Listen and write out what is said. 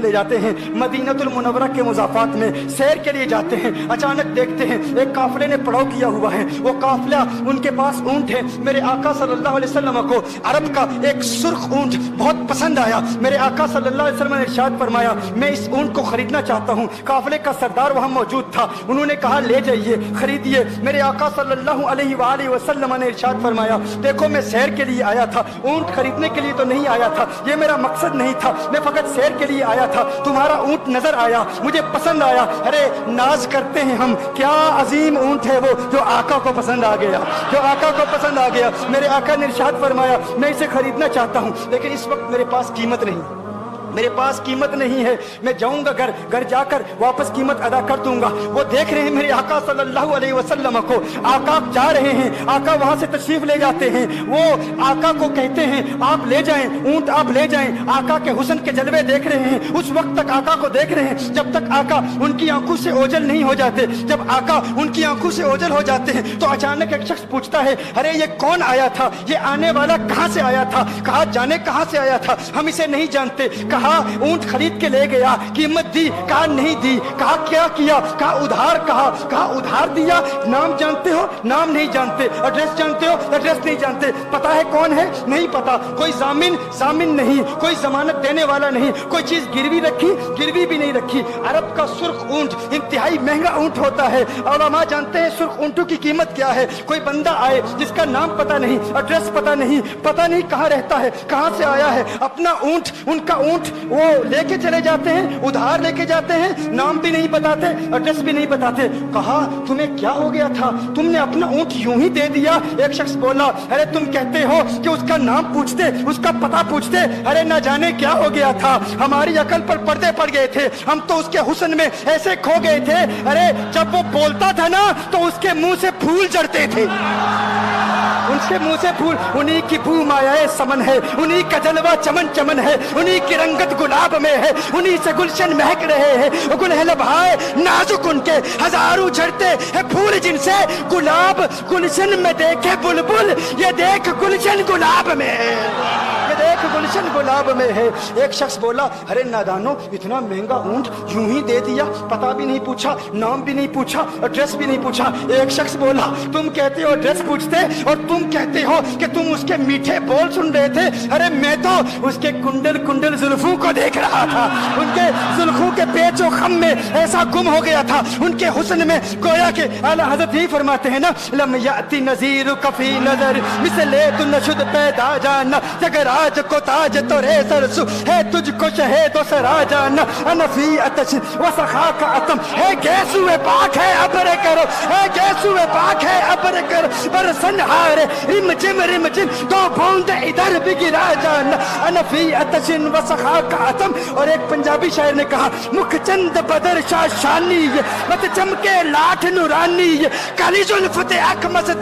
لے جاتے ہیں مدینہ المنورہ کے مضافات میں سیر کے لیے جاتے ہیں. اچانک دیکھتے ہیں ایک قافلے نے پڑاؤ کیا ہوا ہے. وہ قافلہ ان کے پاس اونٹ ہے. میرے آقا صلی اللہ علیہ وسلم کو عرب کا ایک سرخ اونٹ بہت پسند آیا. میرے آقا صلی اللہ علیہ وسلم نے ارشاد فرمایا میں اس اونٹ کو خریدنا چاہتا ہوں. قافلے کا سردار وہاں موجود تھا. انہوں نے کہا لے جائیے خریدیے. میرے آقا صلی اللہ علیہ وآلہ وسلم نے ارشاد فرمایا دیکھو میں سیر کے لیے آیا تھا, اونٹ خریدنے کے لیے تو نہیں آیا تھا, یہ میرا مقصد نہیں تھا, میں فقط سیر کے لیے آیا تھا. تمہارا اونٹ نظر آیا, مجھے پسند آیا. ارے ناز کرتے ہیں ہم, کیا عظیم اونٹ ہے وہ جو آقا کو پسند آ گیا, جو آقا کو پسند آ گیا. میرے آقا نے ارشاد فرمایا میں اسے خریدنا چاہتا ہوں لیکن اس وقت میرے پاس قیمت نہیں, میرے پاس قیمت نہیں ہے. میں جاؤں گا گھر جا کر واپس قیمت ادا کر دوں گا. وہ دیکھ رہے ہیں میرے آقا صلی اللہ علیہ وسلم کو, آقا جا رہے ہیں, آقا وہاں سے تشریف لے جاتے ہیں. وہ آقا کو کہتے ہیں آپ لے جائیں اونٹ, آپ لے جائیں. آقا کے حسن کے جلوے دیکھ رہے ہیں, اس وقت تک آقا کو دیکھ رہے ہیں جب تک آقا ان کی آنکھوں سے اوجھل نہیں ہو جاتے. جب آقا ان کی آنکھوں سے اوجھل ہو جاتے ہیں تو اچانک ایک شخص پوچھتا ہے ارے یہ کون آیا تھا, یہ آنے والا کہاں سے آیا تھا, کہا جانے کہاں سے آیا تھا, ہم اسے نہیں جانتے. کہا اونٹ خرید کے لے گیا, قیمت دی, کہا نہیں دی. کہا کیا کیا, کہا ادھار, کہا ادھار دیا. نام جانتے ہو, نام نہیں جانتے. ایڈریس جانتے ہو, ایڈریس نہیں جانتے. پتا ہے کون ہے, نہیں پتا. کوئی ضامن نہیں, کوئی ضمانت دینے والا نہیں, کوئی چیز گروی رکھی, گروی بھی نہیں رکھی. عرب کا سرخ اونٹ انتہائی مہنگا اونٹ ہوتا ہے. علماء جانتے ہیں سرخ اونٹوں کی قیمت کیا ہے. کوئی بندہ آئے جس کا نام پتا نہیں, ایڈریس پتا نہیں کہاں رہتا ہے, کہاں سے آیا ہے, اپنا اونٹ, ان کا اونٹ وہ لے کے چلے جاتے ہیں, ادھار لے کے جاتے ہیں, نام بھی نہیں بتاتے, ایڈریس بھی نہیں بتاتے. کہا تمہیں کیا ہو گیا تھا, تم نے اپنا اونٹ یوں ہی دے دیا. ایک شخص بولا ارے تم کہتے ہو کہ اس کا نام پوچھتے, اس کا پتہ پوچھتے, ارے نہ جانے کیا ہو گیا تھا, ہماری عقل پر پردے پڑ گئے تھے, ہم تو اس کے حسن میں ایسے کھو گئے تھے. ارے جب وہ بولتا تھا نا تو اس کے منہ سے پھول جھڑتے تھے, ان کے منہ سے پھول. انہی کی بو مایہ سمن ہے, انہی کا جلوہ چمن چمن ہے, انہی کی رنگت گلاب میں ہے, انہی سے گلشن مہک رہے ہیں. گل ہے لبھائے نازک ان کے, ہزاروں جھڑتے ہیں پھول جن سے گلاب گلشن میں دیکھے بلبل, یہ دیکھ گلشن گلاب میں ہے, یہ دیکھ گلشن گلاب میں ہے. ایک شخص بولا ارے نادانو اتنا مہنگا اونٹ یوں ہی دے دیا, پتہ بھی نہیں پوچھا, نام بھی نہیں پوچھا, ایڈریس بھی نہیں پوچھا. ایک شخص بولا تم کہتے ہو ایڈریس پوچھتے اور تم کہتے ہو کہ تم اس کے میٹھے بول سن رہے تھے. ارے میں تو اس کے کنڈل زلفوں کو دیکھ رہا تھا, ان کے زلفوں کے پیچ و خم میں ایسا گم ہو گیا تھا, ان کے حسن میں. گویا کہ اعلیٰ حضرت یہی فرماتے ہیں نا لم یاتی نذیر کفی نظر مثل تو نشد پیدا جانا, اگر آج کو تاج تو رے سرسو ہے تجھ کو شہید و سرا جانا. انفی اتش و سخا کا اتم ہے گیسو پاک ہے ابر کرو, ہے گیسو پاک ہے ابر کرو, برسن ہارے رم جم دو بوند ادھر بھی گرا جانا. انفی اتش و سخا کا اتم. اور ایک پنجابی شاعر نے کہا مکھ چند بدر شاہ شانی, مت چمکے لاٹھ نورانی, کالی زلف تے اکھ مست